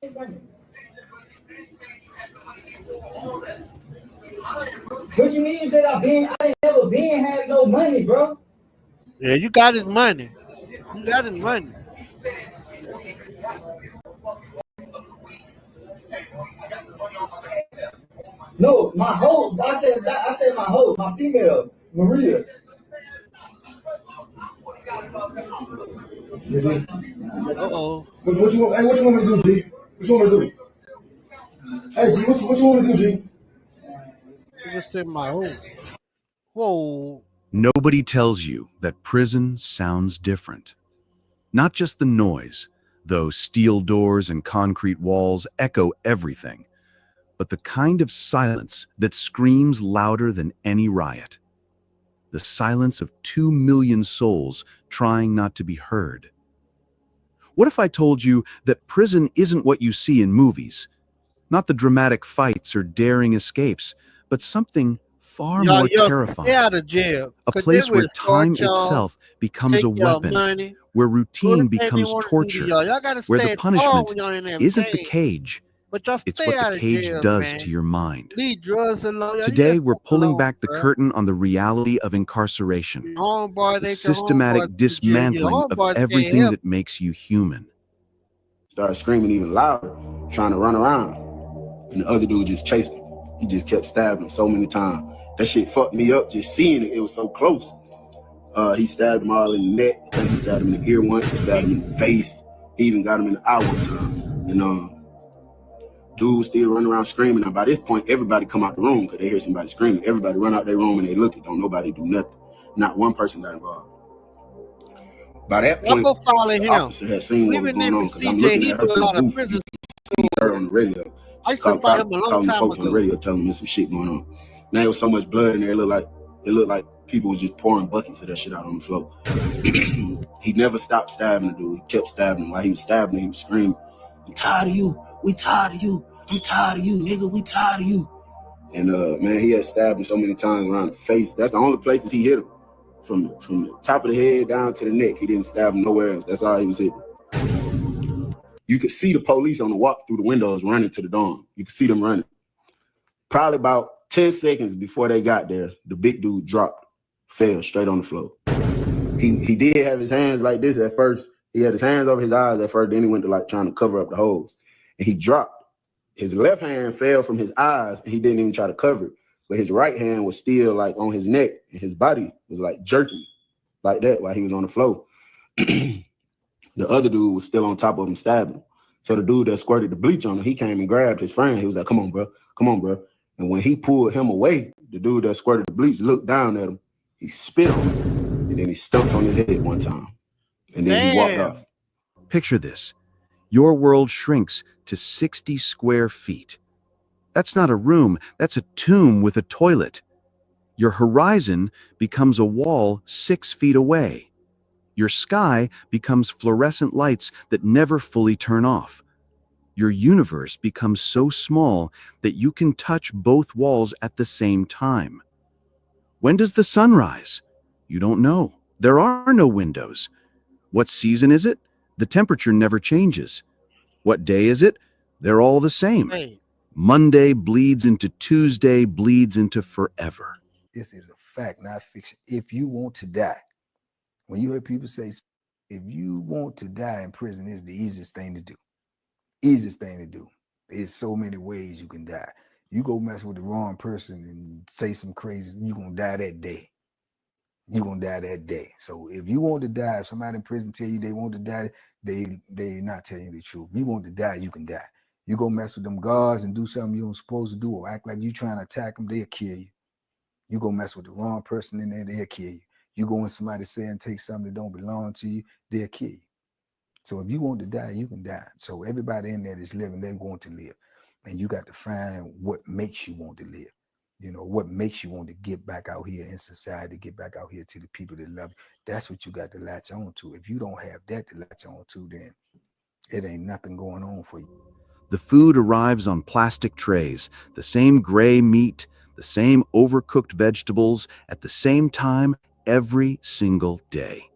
What you mean that I ain't never been had no money, bro? Yeah, you got his money. You got his money. No, my hoe. I said my hoe, my female, Maria. Uh-oh. What you want? Hey, what you want me to do, G? What you want me to do? Hey, G, what you want me to do, G? You just said my home. Whoa. Nobody tells you that prison sounds different. Not just the noise, though steel doors and concrete walls echo everything, but the kind of silence that screams louder than any riot. The silence of 2 million souls trying not to be heard. What if I told you that prison isn't what you see in movies? Not the dramatic fights or daring escapes, but something far Y'all, more y'all stay terrifying. out of jail. A Because they place where will start time y'all, itself becomes take a your weapon, money, where do routine anything they becomes want to do to torture, y'all. Y'all got to where the stay at home punishment when y'all in that isn't the pain. cage, But y'all it's stay what the out of cage jail, does man. to your mind. Leave drugs alone. Y'all leave that Today, we're stuff pulling alone, back the bro. curtain on the reality of incarceration, Your homeboys the ain't your homeboys systematic in the jail. Your dismantling of homeboys can't everything help. that makes you human. Started screaming even louder, trying to run around. And the other dude just chased him. He just kept stabbing him so many times. That shit fucked me up just seeing it. It was so close. He stabbed him all in the neck. I think he stabbed him in the ear once. He stabbed him in the face. He even got him in the eye one time. And dude was still running around screaming. Now by this point, everybody come out the room because they hear somebody screaming. Everybody run out their room and they look. Don't nobody do nothing. Not one person got involved. By that Y'all point, go follow the him. officer had seen what was Even going in on with because I'm CJ, looking he at her do a through the lot of booth. You prison. can see her on the radio. I She used to called, fight him a long calling the time folks on the ago. radio telling them there's some shit going on. Now there was so much blood in there, it looked like people was just pouring buckets of that shit out on the floor. He never stopped stabbing the dude. He kept stabbing him. While he was stabbing him, he was screaming, "I'm tired of you. We tired of you. I'm tired of you, nigga. We tired of you." And man, he had stabbed him so many times around the face. That's the only places he hit him. From the top of the head down to the neck. He didn't stab him nowhere else. That's all he was hitting. You could see the police on the walk through the windows running to the dorm. You could see them running. Probably about 10 seconds before they got there, the big dude dropped, fell straight on the floor. He did have his hands like this at first. He had his hands over his eyes at first. Then he went to like trying to cover up the holes. And he dropped. His left hand fell from his eyes and he didn't even try to cover it. But his right hand was still like on his neck and his body was like jerking like that while he was on the floor. The other dude was still on top of him stabbing him. So the dude that squirted the bleach on him, he came and grabbed his friend. He was like, come on, bro. Come on, bro. And when he pulled him away, the dude that squirted the bleach looked down at him. He spit on him. And then he stumped on his head one time. And then he walked Damn. off. Picture this. Your world shrinks to 60 square feet. That's not a room, that's a tomb with a toilet. Your horizon becomes a wall 6 feet away. Your sky becomes fluorescent lights that never fully turn off. Your universe becomes so small that you can touch both walls at the same time. When does the sun rise? You don't know. There are no windows. What season is it? The temperature never changes. What day is it? They're all the same. Hey, Monday bleeds into Tuesday, bleeds into forever. This is a fact, not fiction. If you want to die, when you hear people say, if you want to die in prison, it's the easiest thing to do. Easiest thing to do. There's so many ways you can die. You go mess with the wrong person and say some crazy, you're gonna die that day. You're gonna die that day. So if you want to die, if somebody in prison tell you they want to die, they not telling you the truth. If you want to die, you can die. You go mess with them guards and do something you don't supposed to do or act like you trying to attack them, they'll kill you. You go mess with the wrong person in there, they'll kill you. You go in somebody say and take something that don't belong to you, they'll kill you. So if you want to die, you can die. So everybody in there that's living, they want to live. And you got to find what makes you want to live. You know, what makes you want to get back out here in society, get back out here to the people that love you. That's what you got to latch on to. If you don't have that to latch on to, then it ain't nothing going on for you. The food arrives on plastic trays, the same gray meat, the same overcooked vegetables at the same time every single day.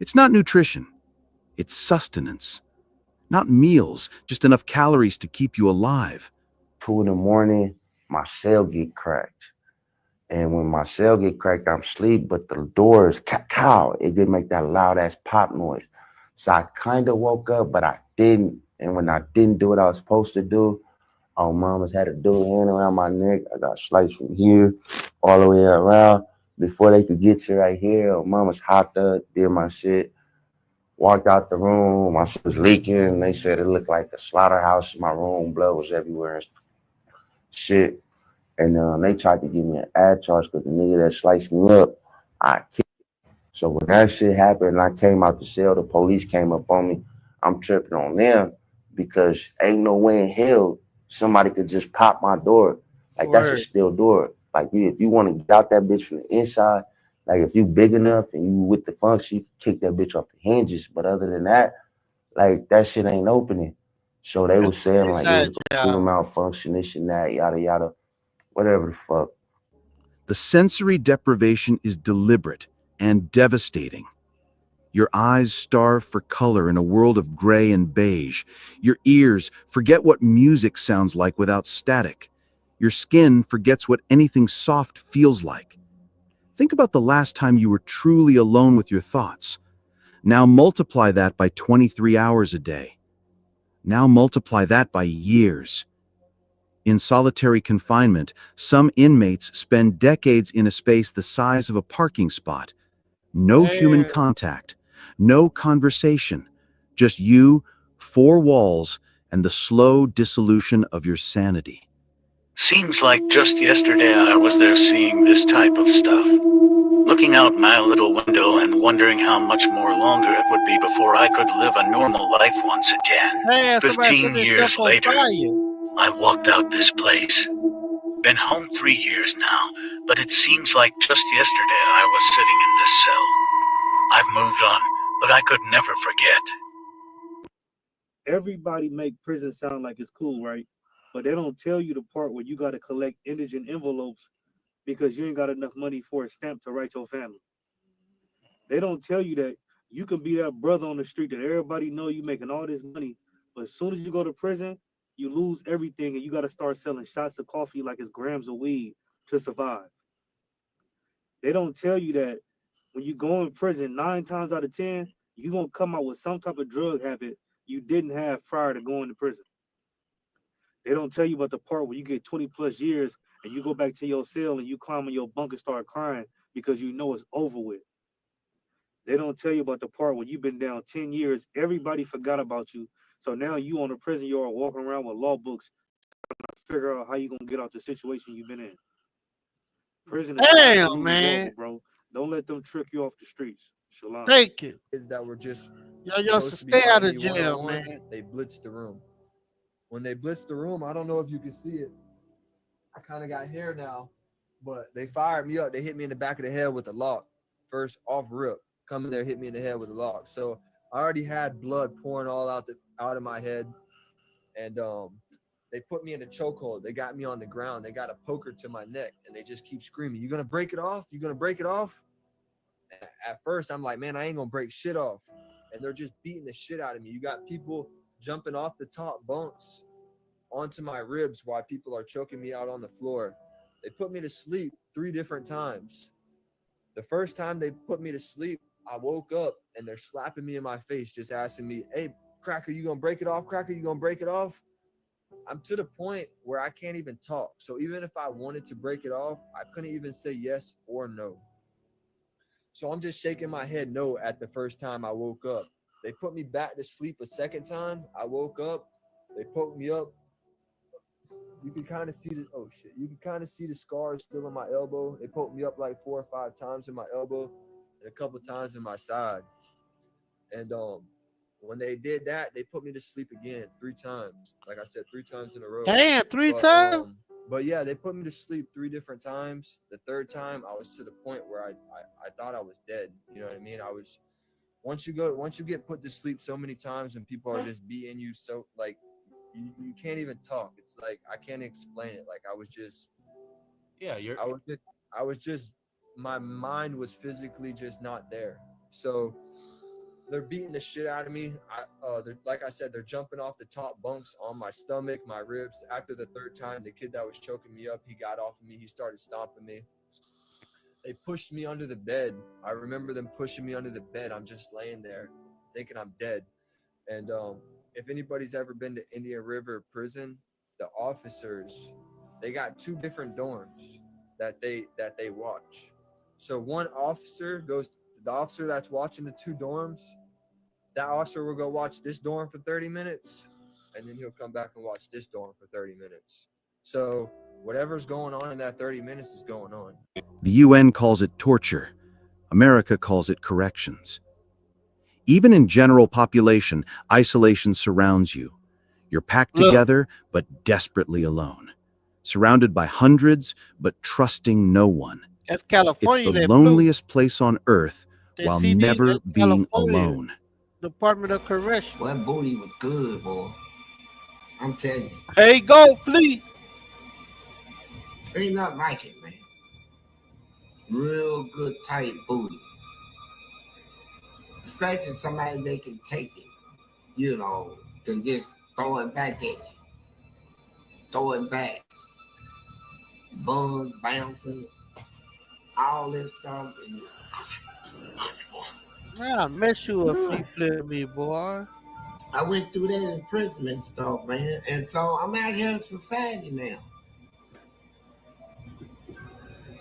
It's not nutrition, it's sustenance. Not meals, just enough calories to keep you alive. 2 in the morning, my cell get cracked. And when my cell get cracked, I'm asleep, but the doors, cow, it did make that loud ass pop noise. So I kind of woke up, but I didn't. And when I didn't do what I was supposed to do, oh, mama's had a dual hand around my neck. I got sliced from here all the way around. Before they could get to right here, oh, mama's hopped up, did my shit, walked out the room. My shit was leaking. They said it looked like a slaughterhouse in my room. Blood was everywhere and shit. And they tried to give me an ad charge because the nigga that sliced me up, I kicked. So when that shit happened and I came out the cell, the police came up on me. I'm tripping on them because ain't no way in hell somebody could just pop my door. Like that's a Word. steel door. Like if you want to get out that bitch from the inside, like if you big enough and you with the function, you can kick that bitch off the hinges. But other than that, like that shit ain't opening. So they was saying It's like it was sad, a cooling y'all. malfunction, this and that, yada yada, whatever the fuck. The sensory deprivation is deliberate and devastating. Your eyes starve for color in a world of gray and beige. Your ears forget what music sounds like without static. Your skin forgets what anything soft feels like. Think about the last time you were truly alone with your thoughts. Now multiply that by 23 hours a day. Now multiply that by years. In solitary confinement, some inmates spend decades in a space the size of a parking spot. No human Damn. contact, no conversation, just you, four walls, and the slow dissolution of your sanity. Seems like just yesterday I was there seeing this type of stuff. Looking out my little window and wondering how much more longer it would be before I could live a normal life once again. Damn, somebody set 15 themselves years on later, fire. I walked out this place. Been home 3 years now, but it seems like just yesterday I was sitting in this cell. I've moved on, but I could never forget. Everybody make prison sound like it's cool, right? But they don't tell you the part where you got to collect indigent envelopes because you ain't got enough money for a stamp to write your family. They don't tell you that you can be that brother on the street that everybody know you making all this money, but as soon as you go to prison, you lose everything and you got to start selling shots of coffee like it's grams of weed to survive. They don't tell you that when you go in prison, 9 times out of 10, you're gonna come out with some type of drug habit you didn't have prior to going to prison. They don't tell you about the part where you get 20 plus years and you go back to your cell and you climb in your bunk and start crying because you know it's over with. They don't tell you about the part where you've been down 10 years, everybody forgot about you. So now you on the prison yard walking around with law books to figure out how you gonna get out the situation you've been in. Prison is Damn, absolutely horrible, man. bro. Don't let them trick you off the streets. Shalom. Thank you. Kids that were just Yo, supposed to be stay out fighting of me one jail, on one, man. they blitzed the room. When they blitzed the room, I don't know if you can see it. I kind of got hair now, but they fired me up. They hit me in the back of the head with a lock. First off rip, coming there, hit me in the head with a lock. So I already had blood pouring all out of my head, and they put me in a chokehold. They got me on the ground. They got a poker to my neck, and they just keep screaming, "You gonna break it off? You gonna break it off?" At first, I'm like, man, I ain't gonna break shit off. And they're just beating the shit out of me. You got people jumping off the top bunks onto my ribs while people are choking me out on the floor. They put me to sleep 3 different times. The first time they put me to sleep, I woke up and they're slapping me in my face, just asking me, "Hey, Cracker, you gonna break it off? Cracker, you gonna break it off?" I'm to the point where I can't even talk. So even if I wanted to break it off, I couldn't even say yes or no. So I'm just shaking my head no at the first time I woke up. They put me back to sleep a second time. I woke up. They poked me up. You can kind of see the You can kind of see the scars still on my elbow. They poked me up like 4 or 5 times in my elbow and a couple times in my side. And when they did that, they put me to sleep again 3 times. Like I said, 3 times in a row. Damn, three But times? but yeah, they put me to sleep 3 different times. The third time, I was to the point where I thought I was dead. You know what I mean? I was once you get put to sleep so many times and people are just beating you so like you can't even talk. It's like I can't explain it. Like I was just Yeah, you're I was just I was just my mind was physically just not there. So They're beating the shit out of me. Like I said, they're jumping off the top bunks on my stomach, my ribs. After the third time, the kid that was choking me up, he got off of me. He started stomping me. They pushed me under the bed. I remember them pushing me under the bed. I'm just laying there thinking I'm dead. And if anybody's ever been to Indian River Prison, the officers, they got two different dorms that they watch. So one officer goes, the officer that's watching the two dorms, that officer will go watch this dorm for 30 minutes, and then he'll come back and watch this dorm for 30 minutes. So whatever's going on in that 30 minutes is going on. The UN calls it torture. America calls it corrections. Even in general population, isolation surrounds you. You're packed together, but desperately alone. Surrounded by hundreds, but trusting no one. That's It's California. the That loneliest place on earth That while CD, never that's being California. alone. Department of Correction. Boy, that booty was good, boy. I'm telling you. Hey, go, please. Ain't nothing like it, man. Real good, tight booty. Especially somebody that can take it, you know, can just throw it back at you. Throw it back. Buns bouncing, all this stuff. Man, I miss you if you flip me, boy. I went through that imprisonment stuff, man. And so I'm out here in society now.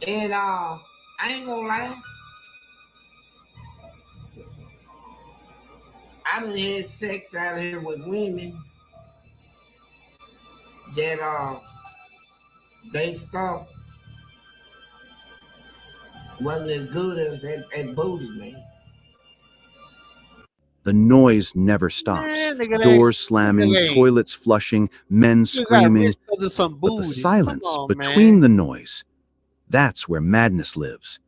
And I ain't gonna lie. I done had sex out here with women that they stuff wasn't as good as that booty, man. The noise never stops. Man, nigga, Doors slamming, nigga, toilets flushing, men you got screaming. rich 'cause of some But booty. the silence Come on, between man. the noise, that's where madness lives.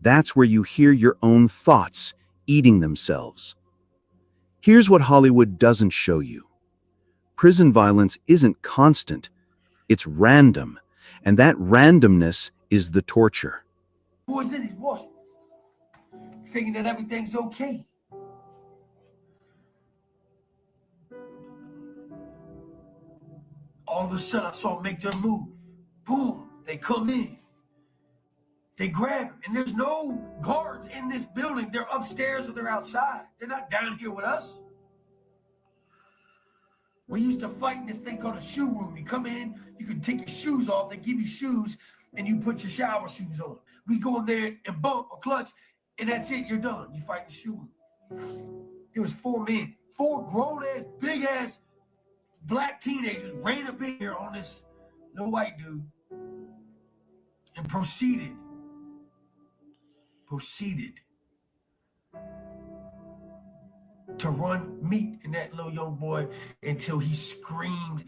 That's where you hear your own thoughts eating themselves. Here's what Hollywood doesn't show you. Prison violence isn't constant. It's random. And that randomness is the torture. Boys in his wash, thinking that everything's okay. All of a sudden, I saw them make their move. Boom, they come in. They grab him, and there's no guards in this building. They're upstairs or they're outside. They're not down here with us. We used to fight in this thing called a shoe room. You come in, you can take your shoes off. They give you shoes, and you put your shower shoes on. We go in there and bump or clutch, and that's it. You're done. You fight in the shoe room. There was 4 men, 4 grown-ass, big-ass black teenagers ran up in here on this little white dude and proceeded to run meat in that little young boy until he screamed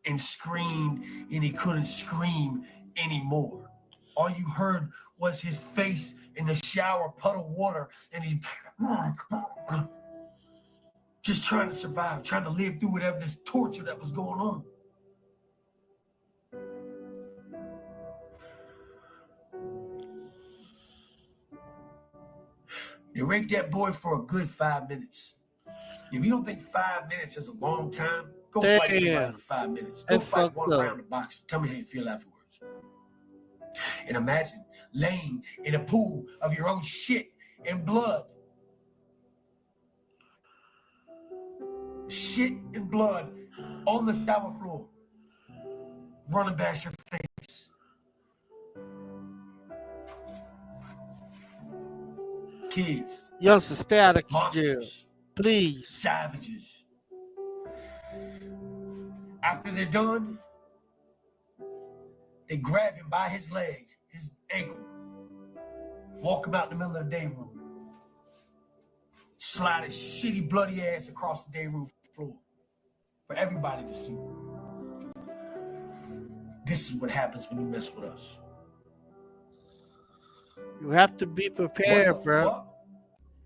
and screamed and he couldn't scream anymore. All you heard was his face in the shower, puddle water, and he just trying to survive, trying to live through whatever this torture that was going on. They raped that boy for a good 5 minutes. If you don't think 5 minutes is a long time, go fight somebody for 5 minutes. Go fight one round of boxing. Tell me how you feel afterwards. And imagine laying in a pool of your own shit and blood. Shit and blood on the shower floor, running past your face. Kids, Youngsters, stay out of jail. monsters, Please. savages. After they're done, they grab him by his leg, his ankle, walk him out in the middle of the day room, slide his shitty bloody ass across the day room floor for everybody to see. This is what happens when you mess with us. You have to be prepared, bro. Fuck?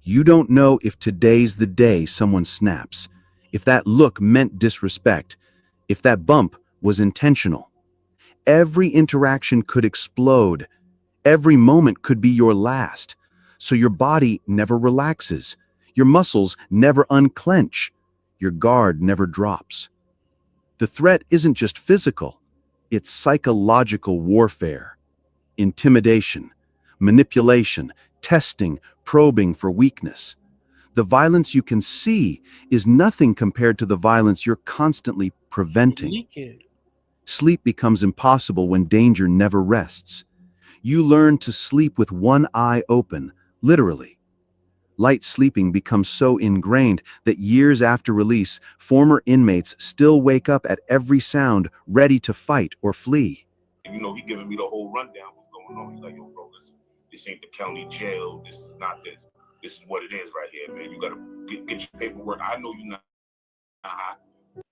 You don't know if today's the day someone snaps, if that look meant disrespect, if that bump was intentional. Every interaction could explode. Every moment could be your last. So your body never relaxes. Your muscles never unclench. Your guard never drops. The threat isn't just physical, it's psychological warfare. Intimidation, manipulation, testing, probing for weakness. The violence you can see is nothing compared to the violence you're constantly preventing. Sleep becomes impossible when danger never rests. You learn to sleep with one eye open, literally. Light sleeping becomes so ingrained that years after release, former inmates still wake up at every sound, ready to fight or flee. You know, he giving me the whole rundown what's going on. He's like, yo, bro, listen, this ain't the county jail. This is not this. This is what it is right here, man. You gotta get your paperwork. I know you're not hot.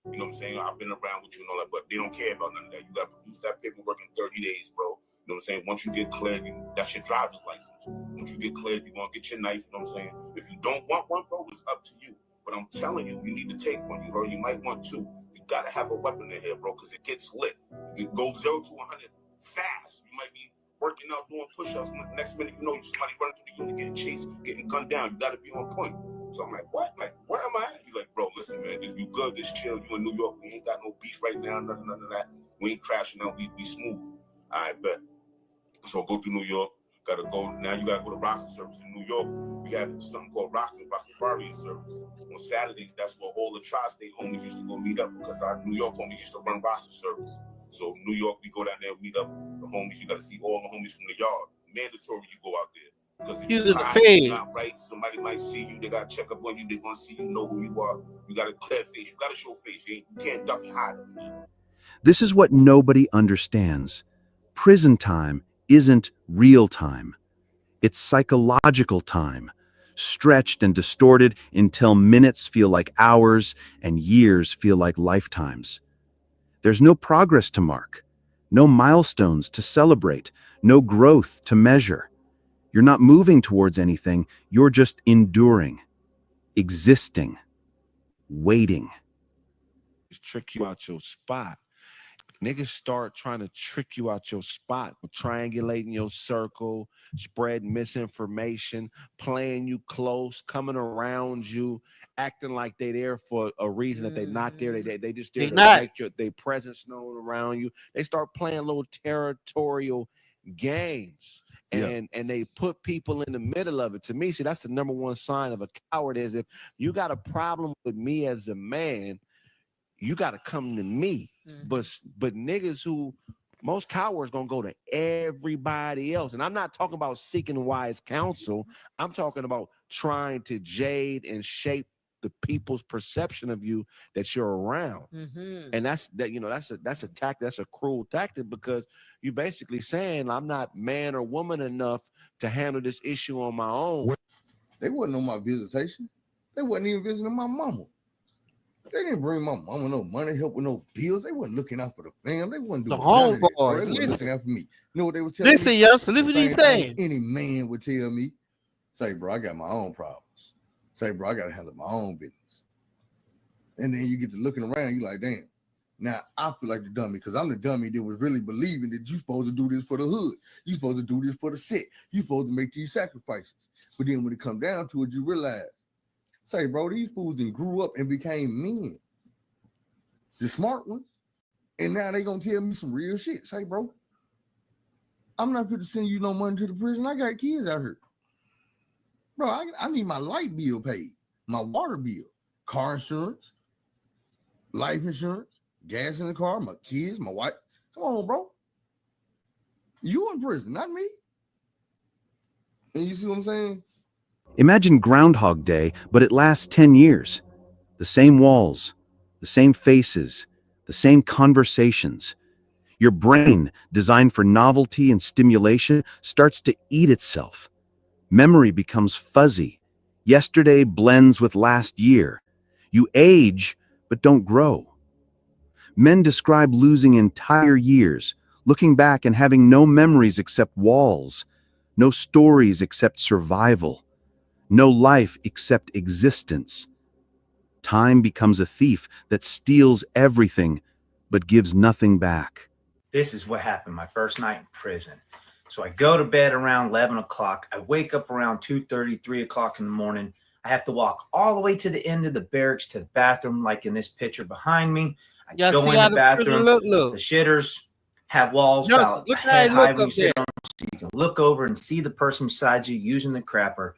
You know what I'm saying? I've been around with you and all that, but they don't care about none of that. You gotta produce that paperwork in 30 days, bro. You know what I'm saying? Once you get cleared, that's your driver's license. Once you get cleared, you're gonna get your knife, you know what I'm saying? If you don't want one, bro, it's up to you. But I'm telling you, you need to take one. You might want two. You gotta have a weapon in here, bro, because it gets lit. It goes 0 to 100 fast. You might be working out, doing push-ups, and the next minute you know, somebody running through the unit, getting chased, getting gunned down. You gotta be on point. So I'm like, what? Like, where am I at? He's like, bro, listen, man, if you good, just chill. You in New York, we ain't got no beef right now, none of that. We ain't crashing out, we smooth. All right, bet. So go to New York, gotta go, now you gotta go to roster service. In New York, we have something called Rastafarian service. On Saturdays, that's where all the tri-state homies used to go meet up, because our New York homies used to run roster service. So New York, we go down there, meet up the homies. You gotta see all the homies from the yard. Mandatory you go out there. Because if you're not right, somebody might see you, they gotta check up on you, they gonna see you, know who you are. You gotta clear face, you gotta show face. You can't duck and hide. This is what nobody understands. Prison time isn't real time. It's psychological time, stretched and distorted until minutes feel like hours and years feel like lifetimes. There's no progress to mark, no milestones to celebrate, no growth to measure. You're not moving towards anything, you're just enduring, existing, waiting. Trick you out your spot. Niggas start trying to trick you out your spot, triangulating your circle, spreading misinformation, playing you close, coming around you, acting like they there for a reason that they're not there. They just there to make their presence known around you. They start playing little territorial games. And they put people in the middle of it. To me, see, that's the number one sign of a coward is if you got a problem with me as a man, you got to come to me. But niggas who, most cowards gonna go to everybody else. And I'm not talking about seeking wise counsel. I'm talking about trying to jade and shape the people's perception of you that you're around. And that's a tactic, that's a cruel tactic, because you're basically saying I'm not man or woman enough to handle this issue on my own. They wasn't on my visitation. They wasn't even visiting my mama. They didn't bring my mama no money, help with no bills. They wasn't looking out for the family. They wasn't doing none of that. They wasn't looking out for me. You know what they were telling me? Listen, youngster, listen what he's saying. Any man would tell me, say, bro, I got my own problems. Say, bro, I got to handle my own business. And then you get to looking around, you like, damn. Now, I feel like the dummy, because I'm the dummy that was really believing that you're supposed to do this for the hood. You're supposed to do this for the sick. You're supposed to make these sacrifices. But then when it comes down to it, you realize, say, bro, these fools then grew up and became men. The smart ones. And now they going to tell me some real shit. Say, bro, I'm not going to send you no money to the prison. I got kids out here. Bro, I need my light bill paid, my water bill, car insurance, life insurance, gas in the car, my kids, my wife. Come on, bro. You in prison, not me. And you see what I'm saying? Imagine Groundhog Day, but it lasts 10 years. The same walls, the same faces, the same conversations. Your brain, designed for novelty and stimulation, starts to eat itself. Memory becomes fuzzy. Yesterday blends with last year. You age, but don't grow. Men describe losing entire years, looking back and having no memories except walls, no stories except survival, no life except existence. Time becomes a thief that steals everything, but gives nothing back. This is what happened my first night in prison. So I go to bed around 11 o'clock. I wake up around 2:30, 3 o'clock in the morning. I have to walk all the way to the end of the barracks to the bathroom, like in this picture behind me. I Y'all go see in how the the prison bathroom. look? The shitters have walls Johnson, about a look how head it high look when you up sit there. on, so you can look over and see the person beside you using the crapper.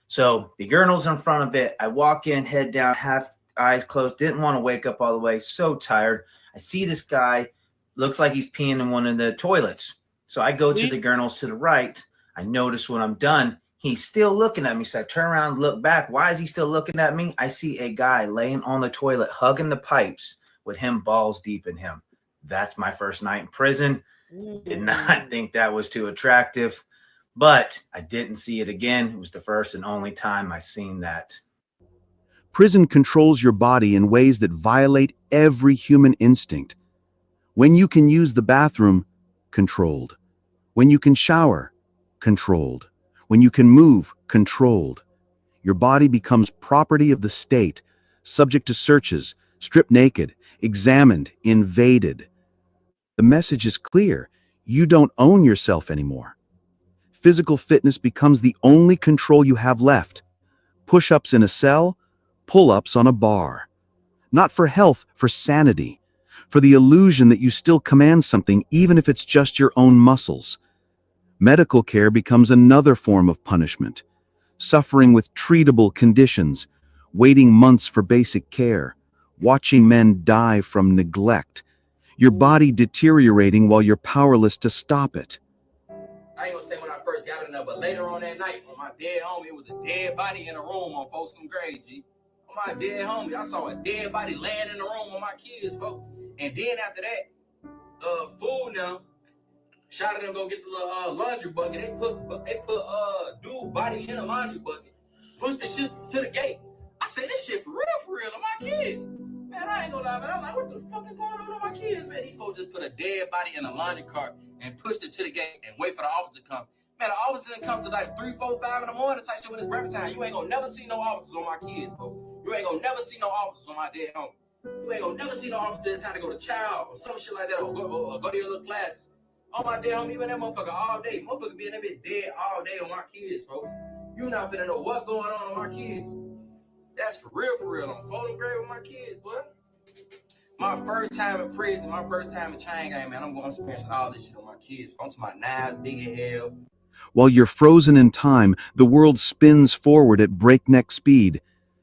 So the urinal's in front of it. I walk in, head down, half eyes closed, didn't want to wake up all the way, so tired. I see this guy, looks like he's peeing in one of the toilets. So I go to the urinals to the right. I notice when I'm done, he's still looking at me. So I turn around and look back. Why is he still looking at me? I see a guy laying on the toilet, hugging the pipes with him balls deep in him. That's my first night in prison. Did not think that was too attractive, but I didn't see it again. It was the first and only time I've seen that. Prison controls your body in ways that violate every human instinct. When you can use the bathroom, controlled. When you can shower, controlled. When you can move, controlled. Your body becomes property of the state, subject to searches, stripped naked, examined, invaded. The message is clear. You don't own yourself anymore. Physical fitness becomes the only control you have left. Push-ups in a cell, pull-ups on a bar. Not for health, for sanity. For the illusion that you still command something, even if it's just your own muscles. Medical care becomes another form of punishment. Suffering with treatable conditions, waiting months for basic care, watching men die from neglect, your body deteriorating while you're powerless to stop it. I ain't gonna say when I first got in there, but later on that night, on my dead homie, it was a dead body in a room on Folsom Grade, G. On my dead homie, I saw a dead body laying in the room on my kids, folks. And then after that, fool now, shot at them go get the little laundry bucket. They put dude body in a laundry bucket, pushed the shit to the gate. I said, this shit for real, on my kids. Man, I ain't gonna lie, man. I'm like, what the fuck is going on with my kids, man? These folks just put a dead body in a laundry cart and pushed it to the gate and wait for the officer to come. Man, the officer didn't come to like 3, 4, 5 in the morning type shit when it's breakfast time. You ain't gonna never see no officers on my kids, folks. You ain't gonna never see no officers on my dead homie. You ain't gonna never see no officer that's time to go to child or some shit like that or go to your little classes. On my dead homie, you in that motherfucker all day. Motherfucker be in that bitch dead all day on my kids, folks. You not finna know what's going on my kids. That's for real, on Folsom Grade with my kids, boy. My first time in prison, my first time in chain gang, man, I'm going to experience all this shit on my kids. I'm to my knives, big as hell. While you're frozen in time, the world spins forward at breakneck speed.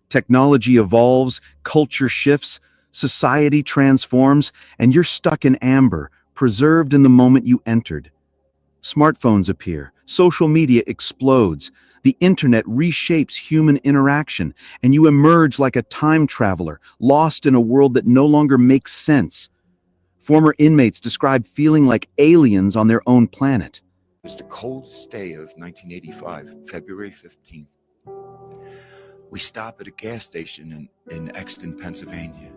Technology evolves, culture shifts, society transforms, and you're stuck in amber, preserved in the moment you entered. Smartphones appear, social media explodes, the internet reshapes human interaction, and you emerge like a time traveler, lost in a world that no longer makes sense. Former inmates describe feeling like aliens on their own planet. It was the coldest day of 1985, February 15th. We stopped at a gas station in Exton, Pennsylvania.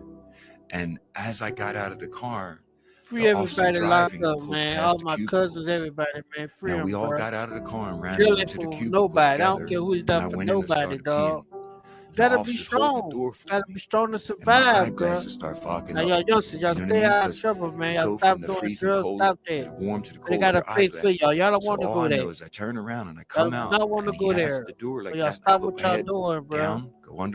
And as I got out of the car, Free the officer everybody locked driving up, pulled man. past All the my cubicles. cousins, everybody, man. Free Now them, we all bro. got out of the car and ran Killing over to the for cubicle nobody. I don't together. care who's And done I for went in and nobody, started dog. peeing. You The gotta be officer's holding the strong. door for Gotta me. be strong to And my survive, girl. eyeglasses start fogging Now, up. y'all youngsters, y'all You know what I stay mean? out of 'Cause trouble, man. you Y'all go stop from the doing freezing drugs. cold Stop to that. the warm to the They cold got with a your place for eyeglasses. y'all. Y'all don't So want to all go I there. know is I turn around and I Y'all come do out not want to and he go has there. the door like So y'all that. stop I put what my y'all head doing, bro. down